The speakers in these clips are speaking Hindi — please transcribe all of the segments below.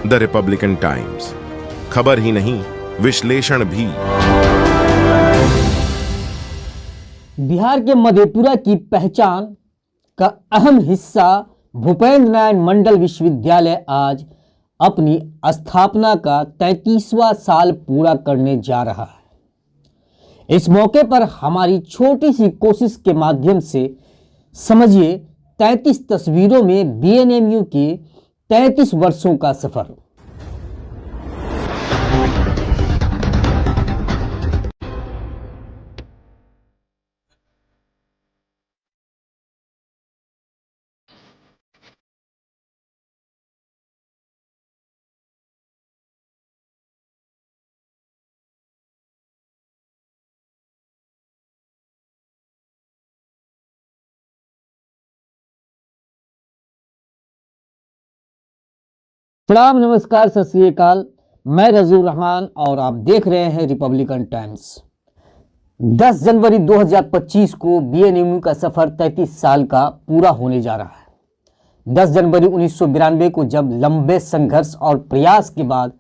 द रिपब्लिकन टाइम्स, खबर ही नहीं विश्लेषण भी। बिहार के मधेपुरा की पहचान का अहम हिस्सा भूपेंद्र नारायण मंडल विश्वविद्यालय आज अपनी स्थापना का 33वां साल पूरा करने जा रहा है। इस मौके पर हमारी छोटी सी कोशिश के माध्यम से समझिए 33 तस्वीरों में बीएनएमयू के 33 वर्षों का सफर। प्रणाम, नमस्कार, सत श्री अकाल। मैं रजूर रहमान और आप देख रहे हैं रिपब्लिकन टाइम्स। 10 जनवरी 2025 को बीएनएमयू का सफर 33 साल का पूरा होने जा रहा है। 10 जनवरी 1992 को जब लंबे संघर्ष और प्रयास के बाद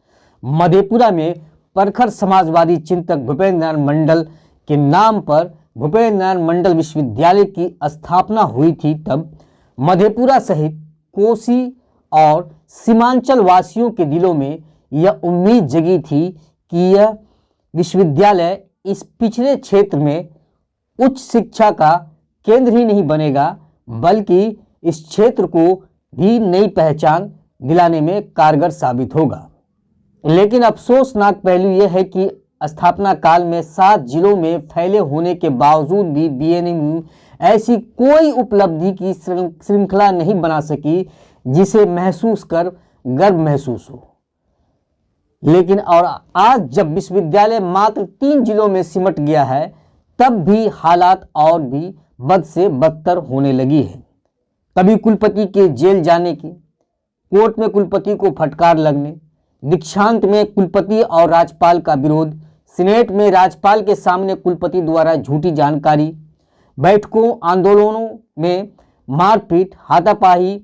मधेपुरा में प्रखर समाजवादी चिंतक भूपेंद्र नारायण मंडल के नाम पर भूपेंद्र नारायण मंडल विश्वविद्यालय की स्थापना हुई थी, तब मधेपुरा सहित कोसी और सीमांचल वासियों के दिलों में यह उम्मीद जगी थी कि यह विश्वविद्यालय इस पिछड़े क्षेत्र में उच्च शिक्षा का केंद्र ही नहीं बनेगा, बल्कि इस क्षेत्र को भी नई पहचान दिलाने में कारगर साबित होगा। लेकिन अफसोसनाक पहलू यह है कि स्थापना काल में 7 जिलों में फैले होने के बावजूद भी बीएनएमयू ऐसी कोई उपलब्धि की श्रृंखला नहीं बना सकी जिसे महसूस कर गर्व महसूस हो। लेकिन और आज जब विश्वविद्यालय मात्र 3 जिलों में सिमट गया है, तब भी हालात और भी बद से बदतर होने लगी है। कभी कुलपति के जेल जाने की, कोर्ट में कुलपति को फटकार लगने, दीक्षांत में कुलपति और राज्यपाल का विरोध, सीनेट में राज्यपाल के सामने कुलपति द्वारा झूठी जानकारी, बैठकों आंदोलनों में मारपीट, हाथापाई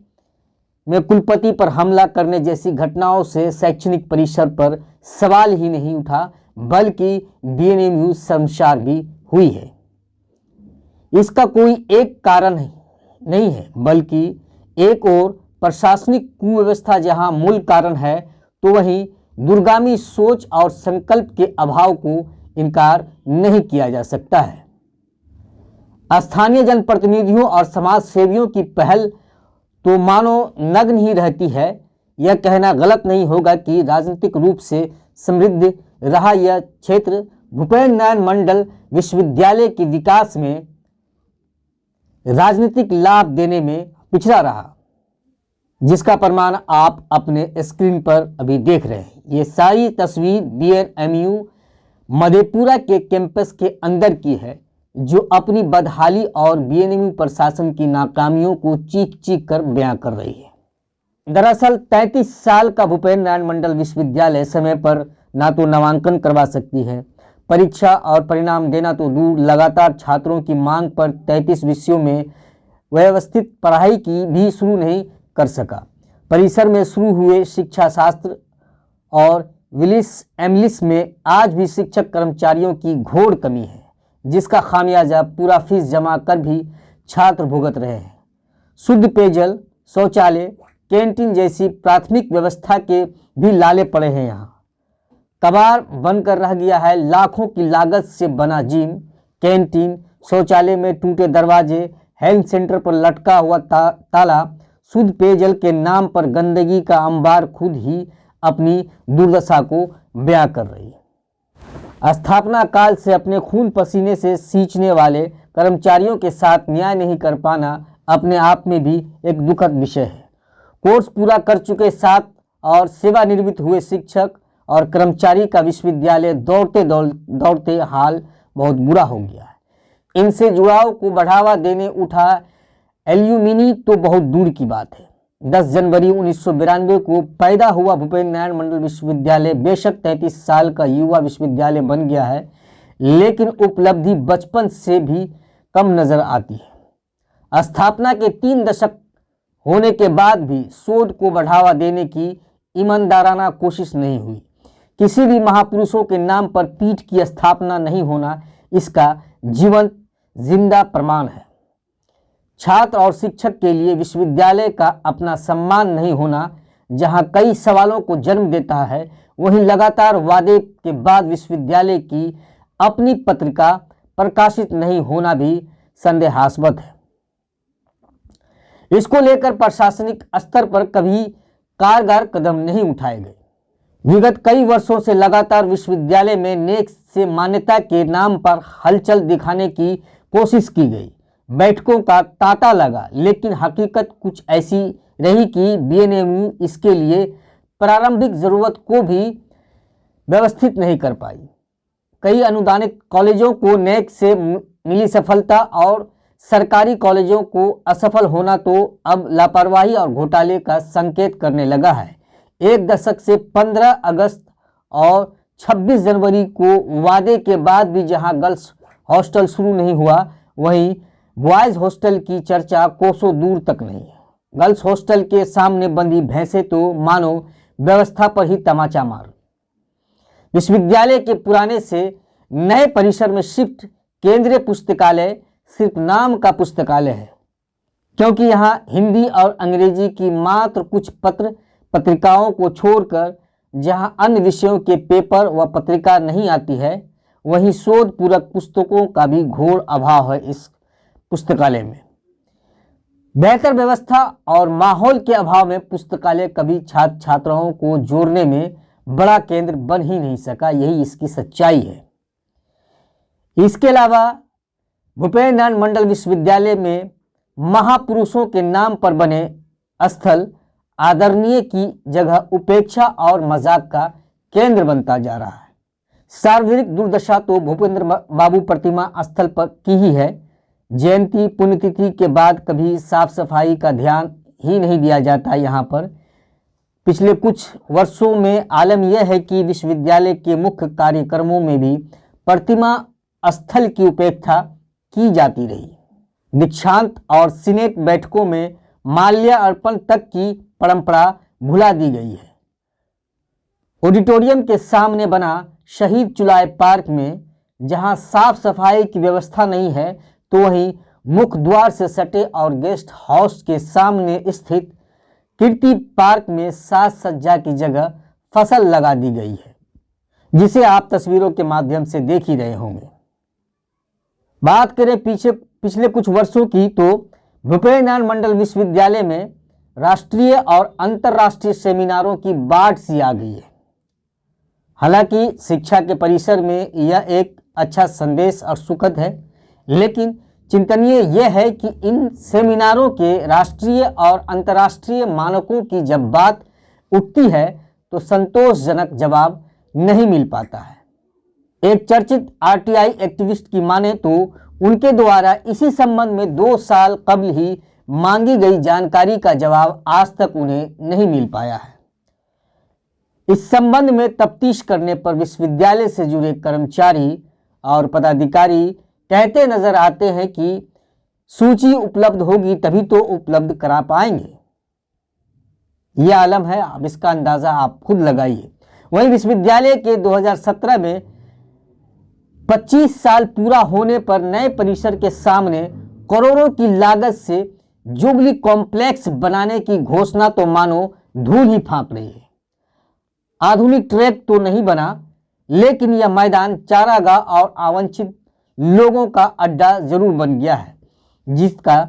में कुलपति पर हमला करने जैसी घटनाओं से शैक्षणिक परिसर पर सवाल ही नहीं उठा, बल्कि बीएनएमयू शर्मसार भी हुई है। इसका कोई एक कारण नहीं है, बल्कि एक और प्रशासनिक कुव्यवस्था जहां मूल कारण है, तो वहीं दूरगामी सोच और संकल्प के अभाव को इनकार नहीं किया जा सकता है। स्थानीय जनप्रतिनिधियों और समाज सेवियों की पहल तो मानो नग्न ही रहती है। यह कहना गलत नहीं होगा कि राजनीतिक रूप से समृद्ध रहा यह क्षेत्र भूपेंद्र नारायण मंडल विश्वविद्यालय के विकास में राजनीतिक लाभ देने में पिछड़ा रहा, जिसका प्रमाण आप अपने स्क्रीन पर अभी देख रहे हैं। ये सारी तस्वीर बीएनएमयू मधेपुरा के कैंपस के अंदर की है, जो अपनी बदहाली और बीएनएमयू प्रशासन की नाकामियों को चीख चीख कर बयां कर रही है। दरअसल 33 साल का भूपेंद्र नारायण मंडल विश्वविद्यालय समय पर ना तो नामांकन करवा सकती है, परीक्षा और परिणाम देना तो दूर, लगातार छात्रों की मांग पर 33 विषयों में व्यवस्थित पढ़ाई की भी शुरू नहीं कर सका। परिसर में शुरू हुए शिक्षा शास्त्र और विलिस एमलिस में आज भी शिक्षक कर्मचारियों की घोर कमी है, जिसका खामियाजा पूरा फीस जमा कर भी छात्र भुगत रहे हैं। शुद्ध पेयजल, शौचालय, कैंटीन जैसी प्राथमिक व्यवस्था के भी लाले पड़े हैं। यहाँ कबाड़ बनकर रह गया है। लाखों की लागत से बना जिम, कैंटीन, शौचालय में टूटे दरवाजे, हेल्थ सेंटर पर लटका हुआ ताला, शुद्ध पेयजल के नाम पर गंदगी का अंबार खुद ही अपनी दुर्दशा को बयां कर रही है। स्थापना काल से अपने खून पसीने से सींचने वाले कर्मचारियों के साथ न्याय नहीं कर पाना अपने आप में भी एक दुखद विषय है। कोर्स पूरा कर चुके 7 और सेवानिवृत्त हुए शिक्षक और कर्मचारी का विश्वविद्यालय दौड़ते हाल बहुत बुरा हो गया है। इनसे जुड़ाव को बढ़ावा देने उठा एल्यूमिनी तो बहुत दूर की बात है। 10 जनवरी 1992 को पैदा हुआ भूपेंद्र नारायण मंडल विश्वविद्यालय बेशक 33 साल का युवा विश्वविद्यालय बन गया है, लेकिन उपलब्धि बचपन से भी कम नजर आती है। स्थापना के 3 दशक होने के बाद भी शोध को बढ़ावा देने की ईमानदाराना कोशिश नहीं हुई। किसी भी महापुरुषों के नाम पर पीठ की स्थापना नहीं होना इसका जीवंत जिंदा प्रमाण है। छात्र और शिक्षक के लिए विश्वविद्यालय का अपना सम्मान नहीं होना जहां कई सवालों को जन्म देता है, वहीं लगातार वादे के बाद विश्वविद्यालय की अपनी पत्रिका प्रकाशित नहीं होना भी संदेहास्पद है। इसको लेकर प्रशासनिक स्तर पर कभी कारगर कदम नहीं उठाए गए। विगत कई वर्षों से लगातार विश्वविद्यालय में नेक से मान्यता के नाम पर हलचल दिखाने की कोशिश की गई, बैठकों का तांता लगा, लेकिन हकीकत कुछ ऐसी रही कि बीएनएमयू इसके लिए प्रारंभिक जरूरत को भी व्यवस्थित नहीं कर पाई। कई अनुदानित कॉलेजों को नेक से मिली सफलता और सरकारी कॉलेजों को असफल होना तो अब लापरवाही और घोटाले का संकेत करने लगा है। एक दशक से 15 अगस्त और 26 जनवरी को वादे के बाद भी जहां गर्ल्स हॉस्टल शुरू नहीं हुआ, वहीं बॉयज हॉस्टल की चर्चा कोसों दूर तक नहीं है। गर्ल्स हॉस्टल के सामने बंदी भैंसें तो मानो व्यवस्था पर ही तमाचा मार। विश्वविद्यालय के पुराने से नए परिसर में शिफ्ट केंद्रीय पुस्तकालय सिर्फ नाम का पुस्तकालय है, क्योंकि यहाँ हिंदी और अंग्रेजी की मात्र कुछ पत्रिकाओं को छोड़कर जहाँ अन्य विषयों के पेपर व पत्रिका नहीं आती है, वहीं शोध पूरक पुस्तकों का भी घोर अभाव है। इस पुस्तकालय में बेहतर व्यवस्था और माहौल के अभाव में पुस्तकालय कभी छात्र छात्राओं को जोड़ने में बड़ा केंद्र बन ही नहीं सका। यही इसकी सच्चाई है। इसके अलावा भूपेन्द्र नाथ मंडल विश्वविद्यालय में महापुरुषों के नाम पर बने स्थल आदरणीय की जगह उपेक्षा और मजाक का केंद्र बनता जा रहा है। सार्वजनिक दुर्दशा तो भूपेंद्र बाबू प्रतिमा स्थल पर की ही है। जयंती पुण्यतिथि के बाद कभी साफ सफाई का ध्यान ही नहीं दिया जाता। यहाँ पर पिछले कुछ वर्षों में आलम यह है कि विश्वविद्यालय के मुख्य कार्यक्रमों में भी प्रतिमा स्थल की उपेक्षा की जाती रही। दीक्षांत और सीनेट बैठकों में माल्यार्पण तक की परंपरा भुला दी गई है। ऑडिटोरियम के सामने बना शहीद चुलाए पार्क में जहां साफ सफाई की व्यवस्था नहीं है, तो वहीं मुख्य द्वार से सटे और गेस्ट हाउस के सामने स्थित कीर्ति पार्क में साज सज्जा की जगह फसल लगा दी गई है, जिसे आप तस्वीरों के माध्यम से देख ही रहे होंगे। बात करें पिछले कुछ वर्षों की, तो भूपेन्द्र नाथ मंडल विश्वविद्यालय में राष्ट्रीय और अंतर्राष्ट्रीय सेमिनारों की बाढ़ सी आ गई है। हालांकि शिक्षा के परिसर में यह एक अच्छा संदेश और सुखद है, लेकिन चिंतनीय यह है कि इन सेमिनारों के राष्ट्रीय और अंतर्राष्ट्रीय मानकों की जब बात उठती है तो संतोषजनक जवाब नहीं मिल पाता है। एक चर्चित आरटीआई एक्टिविस्ट की माने तो उनके द्वारा इसी संबंध में 2 साल कबल ही मांगी गई जानकारी का जवाब आज तक उन्हें नहीं मिल पाया है। इस संबंध में तफ्तीश करने पर विश्वविद्यालय से जुड़े कर्मचारी और पदाधिकारी कहते नजर आते हैं कि सूची उपलब्ध होगी तभी तो उपलब्ध करा पाएंगे। यह आलम है, अब इसका अंदाजा आप खुद लगाइए। वहीं विश्वविद्यालय के 2017 में 25 साल पूरा होने पर नए परिसर के सामने करोड़ों की लागत से जुबली कॉम्प्लेक्स बनाने की घोषणा तो मानो धूल ही फांक रही है। आधुनिक ट्रैक तो नहीं बना, लेकिन यह मैदान चारागाह और आवंछित लोगों का अड्डा जरूर बन गया है, जिसका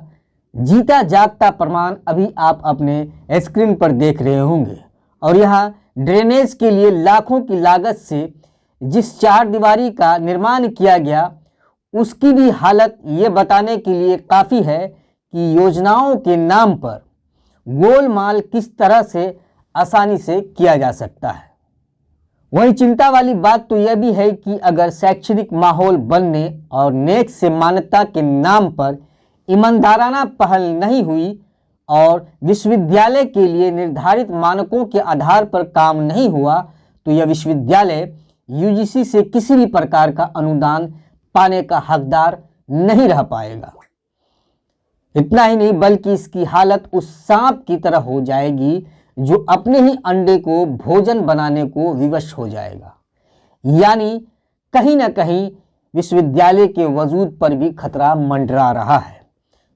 जीता जागता प्रमाण अभी आप अपने स्क्रीन पर देख रहे होंगे। और यहाँ ड्रेनेज के लिए लाखों की लागत से जिस 4 दीवारी का निर्माण किया गया, उसकी भी हालत ये बताने के लिए काफ़ी है कि योजनाओं के नाम पर गोलमाल किस तरह से आसानी से किया जा सकता है। वहीं चिंता वाली बात तो यह भी है कि अगर शैक्षणिक माहौल बनने और नेक से मान्यता के नाम पर ईमानदाराना पहल नहीं हुई और विश्वविद्यालय के लिए निर्धारित मानकों के आधार पर काम नहीं हुआ, तो यह विश्वविद्यालय यूजीसी से किसी भी प्रकार का अनुदान पाने का हकदार नहीं रह पाएगा। इतना ही नहीं, बल्कि इसकी हालत उस सांप की तरह हो जाएगी जो अपने ही अंडे को भोजन बनाने को विवश हो जाएगा। यानी कहीं ना कहीं विश्वविद्यालय के वजूद पर भी खतरा मंडरा रहा है।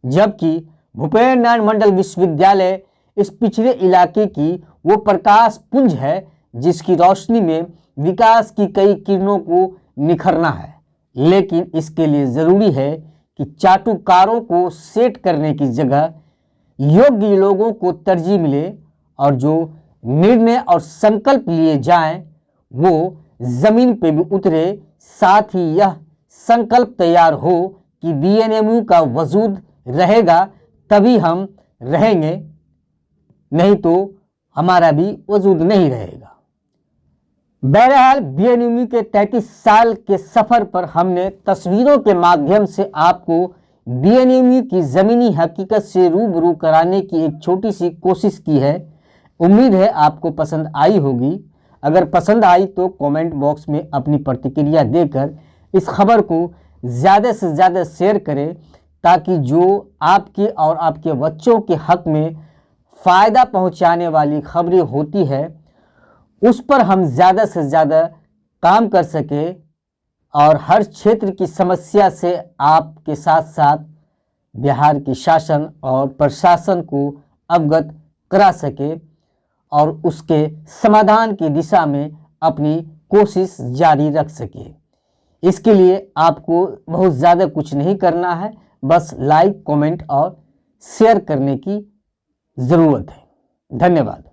जबकि भूपेन्द्र नारायण मंडल विश्वविद्यालय इस पिछड़े इलाके की वो प्रकाश पुंज है जिसकी रोशनी में विकास की कई किरणों को निखरना है। लेकिन इसके लिए ज़रूरी है कि चाटुकारों को सेट करने की जगह योग्य लोगों को तरजीह मिले और जो निर्णय और संकल्प लिए जाएं वो ज़मीन पे भी उतरे। साथ ही यह संकल्प तैयार हो कि बीएनएमयू का वजूद रहेगा तभी हम रहेंगे, नहीं तो हमारा भी वजूद नहीं रहेगा। बहरहाल बीएनएमयू के 33 साल के सफ़र पर हमने तस्वीरों के माध्यम से आपको बीएनएमयू की ज़मीनी हकीकत से रूबरू कराने की एक छोटी सी कोशिश की है। उम्मीद है आपको पसंद आई होगी। अगर पसंद आई तो कमेंट बॉक्स में अपनी प्रतिक्रिया देकर इस खबर को ज़्यादा से ज़्यादा शेयर करें ताकि जो आपके और आपके बच्चों के हक में फ़ायदा पहुंचाने वाली खबरें होती है उस पर हम ज़्यादा से ज़्यादा काम कर सकें और हर क्षेत्र की समस्या से आपके साथ साथ बिहार के शासन और प्रशासन को अवगत करा सके और उसके समाधान की दिशा में अपनी कोशिश जारी रख सके। इसके लिए आपको बहुत ज़्यादा कुछ नहीं करना है, बस लाइक, कमेंट और शेयर करने की ज़रूरत है। धन्यवाद।